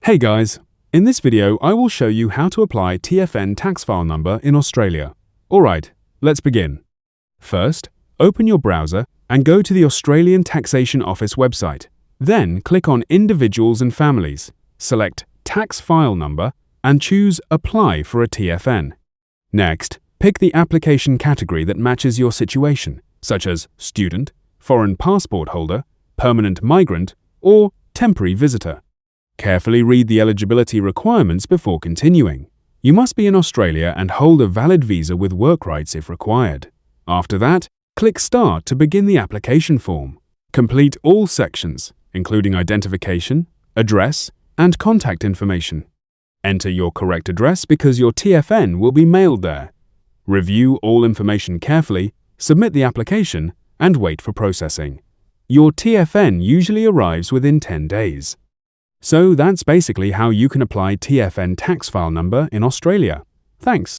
Hey guys, in this video I will show you how to apply TFN tax file number in Australia. Alright, let's begin. First, open your browser and go to the Australian Taxation Office website. Then click on Individuals and Families, select Tax File Number and choose Apply for a TFN. Next, pick the application category that matches your situation, such as student, foreign passport holder, permanent migrant, or temporary visitor. Carefully read the eligibility requirements before continuing. You must be in Australia and hold a valid visa with work rights if required. After that, click Start to begin the application form. Complete all sections, including identification, address, and contact information. Enter your correct address because your TFN will be mailed there. Review all information carefully, submit the application, and wait for processing. Your TFN usually arrives within 10 days. So that's basically how you can apply TFN tax file number in Australia. Thanks.